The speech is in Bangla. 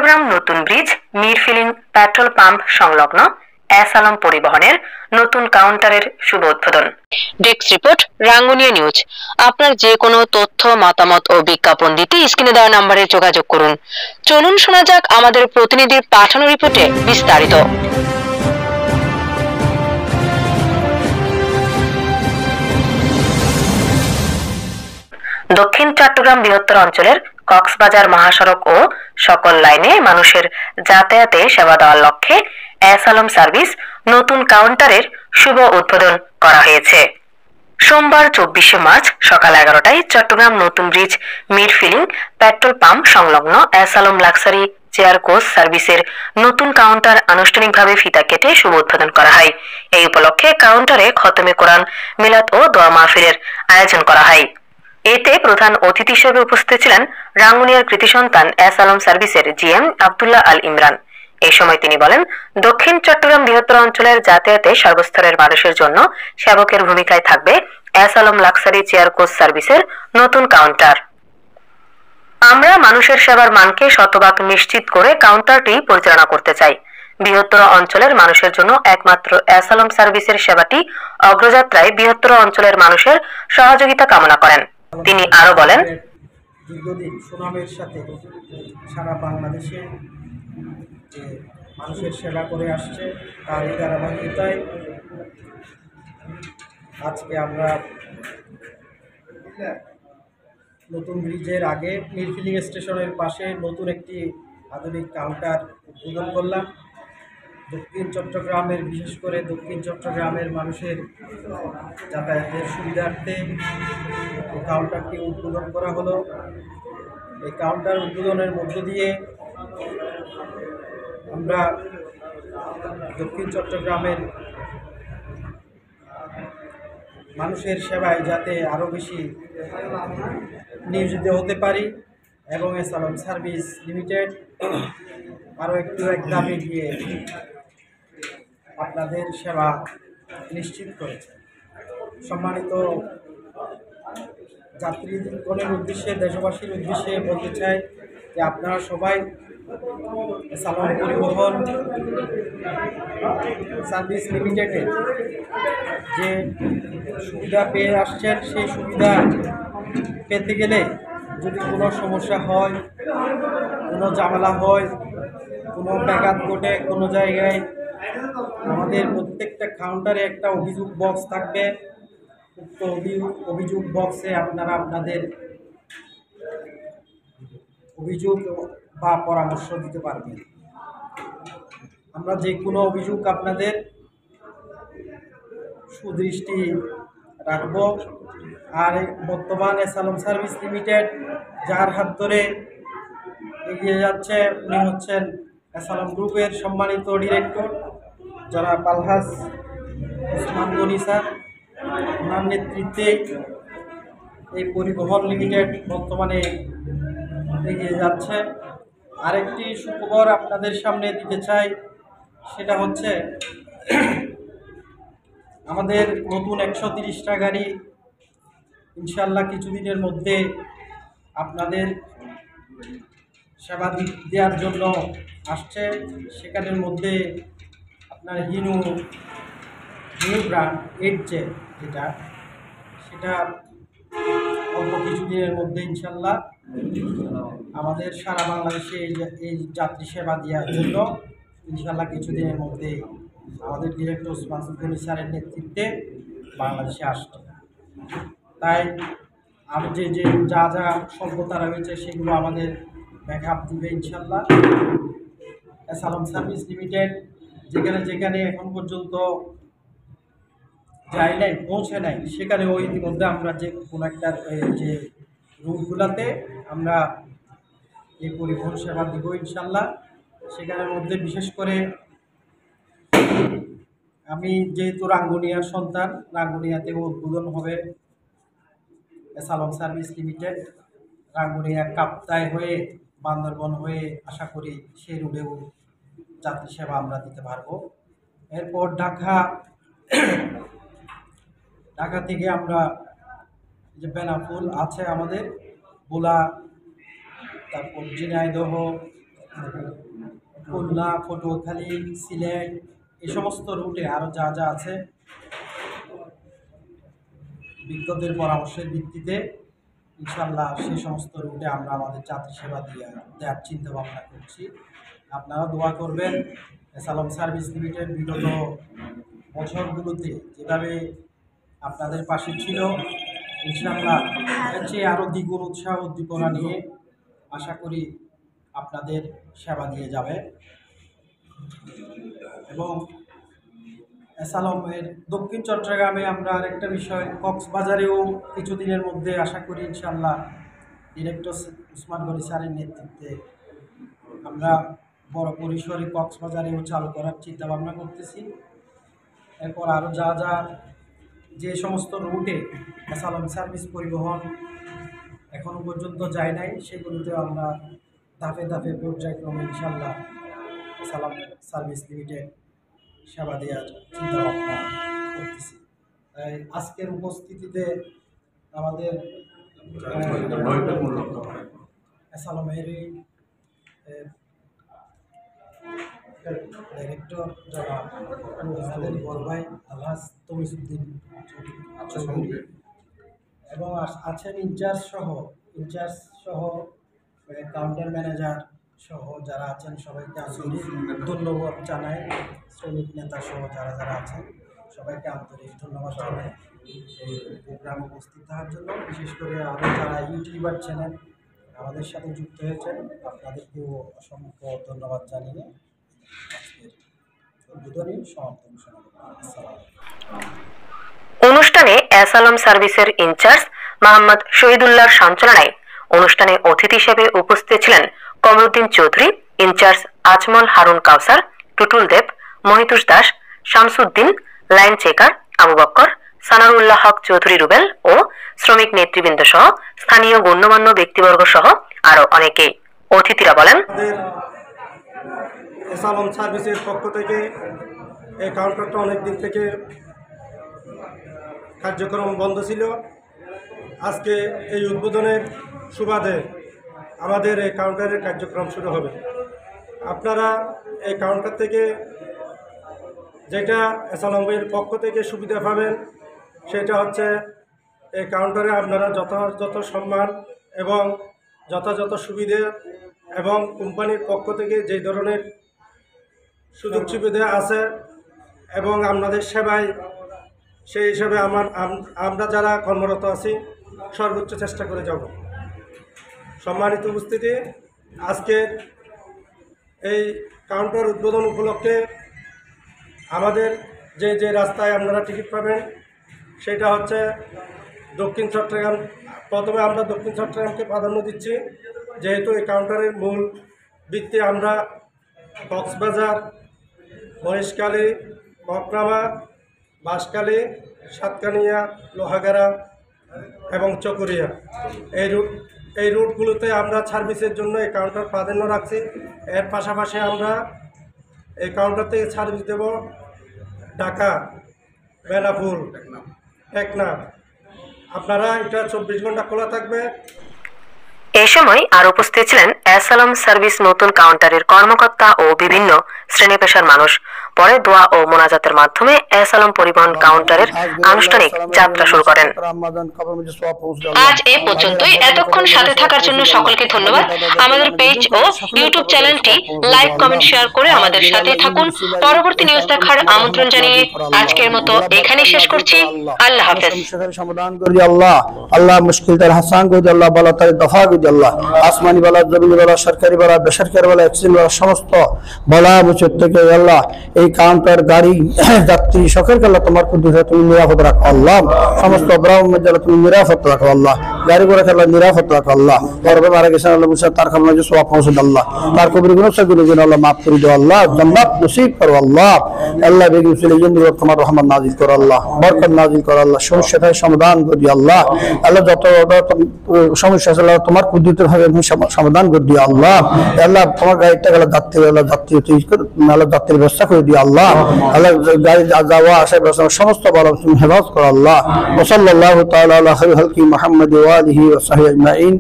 চট্টগ্রাম নতুন ব্রিজ মিরফিলিং পেট্রোল পাম্প সংলগ্ন এস আলম পরিবহনের নতুন কাউন্টারের শুভ উদ্বোধন। Desk report, Rangunia news. আপনার যে কোনো তথ্য, মতামত ও বিজ্ঞাপন দিতে স্ক্রিনে দেওয়া নম্বরে যোগাযোগ করুন। চলুন শোনা যাক আমাদের প্রতিনিধির পাঠানো রিপোর্টে বিস্তারিত। দক্ষিণ চট্টগ্রাম বৃহত্তর অঞ্চলের কক্সবাজার মহাসড়ক ও সকল লাইনে মানুষের যাতায়াতে সেবা দেওয়ার লক্ষ্যে এস আলম সার্ভিস নতুন কাউন্টারের শুভ উদ্বোধন করা হয়েছে। সোমবার 24শে মার্চ সকাল 11টায় চট্টগ্রাম নতুন ব্রিজ মিরফিলিং পেট্রোল পাম্প সংলগ্ন S Alam luxury chair coach সার্ভিসের নতুন কাউন্টার আনুষ্ঠানিকভাবে ফিতা কেটে শুভ উদ্বোধন করা হয়। এই উপলক্ষে কাউন্টারে খতমে কোরআন, মিলাদ ও দোয়া মাহফিলের আয়োজন করা হয়। এতে প্রধান অতিথি হিসেবে উপস্থিত ছিলেন রাঙ্গুনিয়ার কৃতি সন্তান এস আলম সার্ভিসের জিএম আব্দুল্লাহ আল ইমরান। এই সময় তিনি বলেন, দক্ষিণ চট্টগ্রাম বৃহত্তর অঞ্চলের যাতায়াতে সর্বস্তরের মানুষের জন্য সেবকের ভূমিকায় থাকবে S Alam luxury chair coach সার্ভিসের নতুন কাউন্টার। আমরা মানুষের সেবার মানকে শতভাগ নিশ্চিত করে কাউন্টারটি পরিচালনা করতে চাই। বৃহত্তর অঞ্চলের মানুষের জন্য একমাত্র এস আলম সার্ভিসের সেবাটি অগ্রযাত্রায় বৃহত্তর অঞ্চলের মানুষের সহযোগিতা কামনা করেন। তিনি আরো বলেন, দীর্ঘদিন সুনামের সাথে সারা বাংলাদেশে যে মানুষের সেবা করে আসছে তারই ধারাবাহিকতায় আজকে আমরা নতুন ব্রিজের আগে মিরফিলিং স্টেশনের পাশে নতুন একটি আধুনিক কাউন্টার উদ্বোধন করলাম। দক্ষিণ চট্টগ্রামের, বিশেষ করে দক্ষিণ চট্টগ্রামের মানুষের যাতায়াতের সুবিধার্থে এই কাউন্টারটি উদ্বোধন করা হলো। এই কাউন্টার উদ্বোধনের মধ্য দিয়ে আমরা দক্ষিণ চট্টগ্রামের মানুষের সেবায় যাতে আরও বেশি নিয়োজিত হতে পারি এবং এস আলম সার্ভিস লিমিটেড আরও একটু এক দামে গিয়ে আপনাদের সেবা নিশ্চিত করেছে। সম্মানিত যাত্রীগণের উদ্দেশ্যে, দেশবাসীর উদ্দেশ্যে বলতে চাই যে আপনারা সবাই এস আলম পরিবহন সার্ভিস লিমিটেডের যে সুবিধা পেয়ে আসছেন, সেই সুবিধা পেতে গেলে যদি কোনো সমস্যা হয়, কোনো ঝামেলা হয়, কোনো ব্যাঘাত ঘটে কোনো জায়গায়, আমাদের প্রত্যেকটা কাউন্টারে একটা অভিযোগ বক্স থাকবে। উক্ত অভিযোগ বক্সে আপনারা আপনাদের অভিযোগ বা পরামর্শ দিতে পারবেন। আমরা যে কোনো অভিযোগ আপনাদের সুদৃষ্টি রাখব। আর বর্তমান এস আলম সার্ভিস লিমিটেড যার হাত ধরে এগিয়ে যাচ্ছে, উনি হচ্ছেন এস আলম গ্রুপের সম্মানিত ডিরেক্টর জনাব আলহাজ ওসমান গনি স্যার। ওনার নেতৃত্বে এই পরিবহন লিমিটেড বর্তমানে এগিয়ে যাচ্ছে। আরেকটি সুখবর আপনাদের সামনে দিতে চাই, সেটা হচ্ছে আমাদের নতুন 130টা গাড়ি ইনশাল্লাহ কিছুদিনের মধ্যে আপনাদের সেবা দেওয়ার জন্য আসছে। সেখানের মধ্যে আপনার নিউ ব্র্যান্ড 8J সেটা অল্প কিছুদিনের মধ্যে ইনশাল্লাহ আমাদের সারা বাংলাদেশে এই যাত্রী সেবা দেওয়ার জন্য ইনশাল্লাহ কিছুদিনের মধ্যে আমাদের ডিরেক্টর ওসমান গনি স্যারের নেতৃত্বে বাংলাদেশে আসছে। তাই আমি যে যা যা স্বল্পতা রয়েছে সেগুলো আমাদের ব্যাকআপ দিবে ইনশাল্লাহ। এস আলম সার্ভিস লিমিটেড যেখানে যেখানে এখন পর্যন্ত যাই নাই, পৌঁছে নাই, সেখানে ওই ইতিমধ্যে আমরা যে কোনো একটা যে রুটগুলোতে আমরা এই পরিবহন সেবা দিব ইনশাল্লাহ। সেখানের মধ্যে বিশেষ করে আমি যেহেতু রাঙ্গুনিয়ার সন্তান, রাঙ্গুনিয়াতেও উদ্বোধন হবে S Alam Service Limited. Rangunia কাপ্তায় হয়ে বান্দরবন হয়ে আশা করি সেই রুটেও যাত্রী সেবা আমরা দিতে পারবো। এরপর ঢাকা থেকে আমরা যে বেনাপোল আছে আমাদের, বোলা, তারপর ঝিনাইদহ, খুলনা, পটুয়াখালী, সিলেট এই সমস্ত রুটে আরও যা যা আছে বিজ্ঞদের পরামর্শের ভিত্তিতে ইনশাল্লাহ সেই সমস্ত রুটে আমরা আমাদের যাত্রী সেবা দেওয়ার চিন্তা ভাবনা করছি। আপনারা দোয়া করবেন। এসালম সার্ভিস লিমিটেড বিগত বছরগুলোতে যেভাবে আপনাদের পাশে ছিল, ইনশাআল্লাহ এর চেয়ে আরও দ্বিগুণ উৎসাহ উদ্দীপনা নিয়ে আশা করি আপনাদের সেবা দিয়ে যাবে। এবং এসালমের দক্ষিণ চট্টগ্রামে আমরা আরেকটা বিষয়, কক্সবাজারেও কিছুদিনের মধ্যে আশা করি ইনশাআল্লাহ ডিরেক্টর উসমান গনি স্যারের নেতৃত্বে আমরা বড় পরিসরে কক্সবাজারেও চালু করার চিন্তা ভাবনা করতেছি। এরপর আরও যা যা যে সমস্ত রুটে এসালম সার্ভিস পরিবহন এখনও পর্যন্ত যায় নাই সেগুলোতে আমরা ধাপে ধাপে পর্যায়ক্রমে ইনশাআল্লাহ এসালম সার্ভিস লিমিটেড সেবা দেওয়ার চিন্তা ভাবনা করতেছি। আজকের উপস্থিতিতে আমাদের এসালমের ডাইরেক্টর আমাদের বড় ভাই আলহাজ তমিজউদ্দিন চৌধুরী এবং আছেন ইনচার্জ সহ কাউন্টার ম্যানেজার সহ যারা আছেন সবাইকে আন্তরিক ধন্যবাদ জানাই। শ্রমিক নেতা সহ যারা যারা আছেন সবাইকে আন্তরিক ধন্যবাদ জানাই এই প্রোগ্রামে উপস্থিত থাকার জন্য। বিশেষ করে আরও যারা ইউটিউবার চ্যানেল আমাদের সাথে যুক্ত হয়েছেন আপনাদেরকেও অসংখ্য ধন্যবাদ জানিয়ে আজকের উদ্বোধনী সমাপ্ত ঘোষণা করলাম। অনুষ্ঠানে এসালম সার্ভিসের ইনচার্জ মোহাম্মদ শহীদুল্লাহর সঞ্চালনায় অনুষ্ঠানে অতিথি হিসেবে উপস্থিত ছিলেন কমরুদ্দিন চৌধুরী, ইনচার্জ আজমল হারুন কাউসার, টুটুল দেব, মহিতুষ দাস, শামসুদ্দিন, লাইন চেকার আবু বক্কর, সানারুল্লাহ হক চৌধুরী রুবেল ও শ্রমিক নেতৃবৃন্দ সহ স্থানীয় গণ্যমান্য ব্যক্তিবর্গ সহ আরো অনেকেই। অতিথিরা বলেন, এসালম সার্ভিসের পক্ষ থেকে এই কাউন্টারটা অনেক দিন থেকে কার্যক্রম বন্ধ ছিল। আজকে এই উদ্বোধনের সুবাদে আমাদের এই কাউন্টারের কার্যক্রম শুরু হবে। আপনারা এই কাউন্টার থেকে যেটা এসালমের পক্ষ থেকে সুবিধা পাবেন সেটা হচ্ছে এই কাউন্টারে আপনারা যথাযথ সম্মান এবং যথাযথ সুবিধা এবং কোম্পানির পক্ষ থেকে যে ধরনের সুযোগ সুবিধা আছে এবং আপনাদের সেবায় সেই হিসাবে আমরা যারা কর্মরত আছি সর্বোচ্চ চেষ্টা করে যাব। সম্মানিত উপস্থিতি, আজকের এই কাউন্টার উদ্বোধন উপলক্ষে আমাদের যে রাস্তায় আপনারা টিকিট পাবেন সেটা হচ্ছে দক্ষিণ চট্টগ্রাম। প্রথমে আমরা দক্ষিণ চট্টগ্রামকে প্রাধান্য দিচ্ছি, যেহেতু এই কাউন্টারের মূল ভিত্তি আমরা কক্সবাজার, মহেশখালী, মকরামা, বাঁশখালী, সাতকানিয়া, লোহাগাড়া এবং চকরিয়া এই রুটগুলোতে আমরা সার্ভিসের জন্য এই কাউন্টার প্রাধান্য রাখছি। এর পাশাপাশি আমরা এই কাউন্টার থেকে সার্ভিস দেব ঢাকা, বেনাপুর, টেকনাফ। আপনারা এটা 24 ঘন্টা খোলা থাকবে। এ সময় আর উপস্থিত ছিলেন এসালম সার্ভিস নতুন কাউন্টারের কর্মকর্তা ও বিভিন্ন শ্রেণী পেশার মানুষ। পরে দোয়া ও মোনাজাতের মাধ্যমে এসালম পরিবহন কাউন্টারের আনুষ্ঠানিক যাত্রা শুরু করেন। আজ এ পর্যন্তই। এতক্ষণ সাথে থাকার জন্য সকলকে ধন্যবাদ। আমাদের পেজ ও ইউটিউব চ্যানেলটি লাইক, কমেন্ট, শেয়ার করে আমাদের সাথে থাকুন। পরবর্তী নিউজ দেখার আমন্ত্রণ জানিয়ে আজকের মতো এখানেই শেষ করছি। আল্লাহ হাফেজ। সমাধান করে আল্লাহ, আল্লাহ মুশকিল তার হাসান করে আল্লাহ, বলা তার দফা করে আল্লাহ, আসমানি বলা, জমিনি বলা, সরকারি বলা, বেসরকারি বলা, অ্যাক্সিডেন্ট বলা, সমস্ত বলা মুচর থেকে আল্লাহ এই কাউন্টার গাড়ি যাত্রী সকলকে আল্লাহ তোমার কুদরতে তুমি নিরাপদ রাখো আল্লাহ। সমস্ত ব্রাহ্মণ মধ্যে তুমি নিরাপদ রাখো আল্লাহ। গাড়ি ঘোড়া আল্লাহ নিরাপদ রাখো আল্লাহ। গর্বে মারা গেছেন আল্লাহ মুসা তার খামনা যে সওয়াব পৌঁছে আল্লাহ, তার কবরি গুনাহগুলো যেন আল্লাহ মাফ করে দাও আল্লাহ, জান্নাত নসিব করো আল্লাহ। আল্লাহ বেগম সুলাইমান তোমার রহমত নাজিল করো আল্লাহ, বরকত নাজিল করো আল্লাহ, সমস্যাটার সমাধান করে দিও আল্লাহ। আল্লাহ যত সমস্যা আছে আল্লাহ তোমার কুদরতে ভাবে সমাধান করে দিও আল্লাহ। আল্লাহ তোমার গাড়িটা গেল যাত্রী আল্লাহ যাত্রীর ব্যবস্থা করে দিও আল্লাহ। আল্লাহ গাড়ি যাওয়া আসা ব্যবস্থা সমস্ত ভালো তুমি হেফাজত করো আল্লাহ। ওয়া সাল্লাল্লাহু তাআলা আলা খায়রিল খালকি মুহাম্মাদ ওয়া আলিহি ওয়া সাহবিহি আজমাইন।